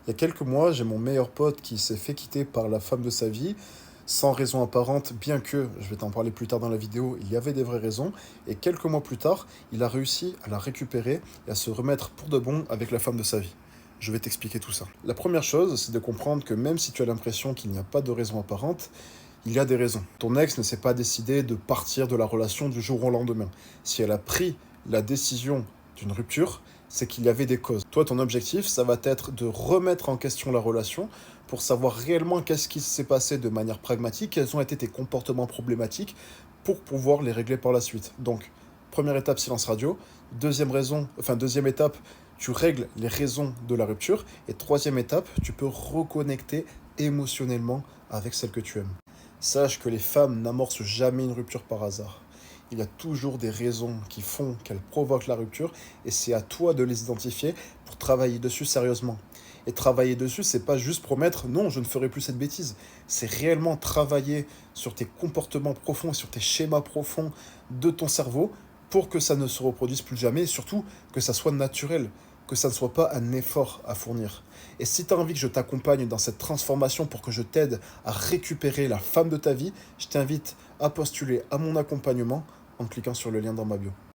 Il y a quelques mois, j'ai mon meilleur pote qui s'est fait quitter par la femme de sa vie, sans raison apparente, bien que, je vais t'en parler plus tard dans la vidéo, il y avait des vraies raisons. Et quelques mois plus tard, il a réussi à la récupérer et à se remettre pour de bon avec la femme de sa vie. Je vais t'expliquer tout ça. La première chose, c'est de comprendre que même si tu as l'impression qu'il n'y a pas de raison apparente, il y a des raisons. Ton ex ne s'est pas décidé de partir de la relation du jour au lendemain. Si elle a pris la décision d'une rupture, c'est qu'il y avait des causes. Toi, ton objectif, ça va être de remettre en question la relation pour savoir réellement qu'est-ce qui s'est passé de manière pragmatique, quels ont été tes comportements problématiques pour pouvoir les régler par la suite. Donc, première étape, silence radio. Deuxième étape, tu règles les raisons de la rupture. Et troisième étape, tu peux reconnecter émotionnellement avec celle que tu aimes. Sache que les femmes n'amorcent jamais une rupture par hasard. Il y a toujours des raisons qui font qu'elles provoquent la rupture et c'est à toi de les identifier pour travailler dessus sérieusement. Et travailler dessus, c'est pas juste promettre non, je ne ferai plus cette bêtise. C'est réellement travailler sur tes comportements profonds, sur tes schémas profonds de ton cerveau pour que ça ne se reproduise plus jamais et surtout que ça soit naturel, que ça ne soit pas un effort à fournir. Et si tu as envie que je t'accompagne dans cette transformation pour que je t'aide à récupérer la femme de ta vie, je t'invite à postuler à mon accompagnement en cliquant sur le lien dans ma bio.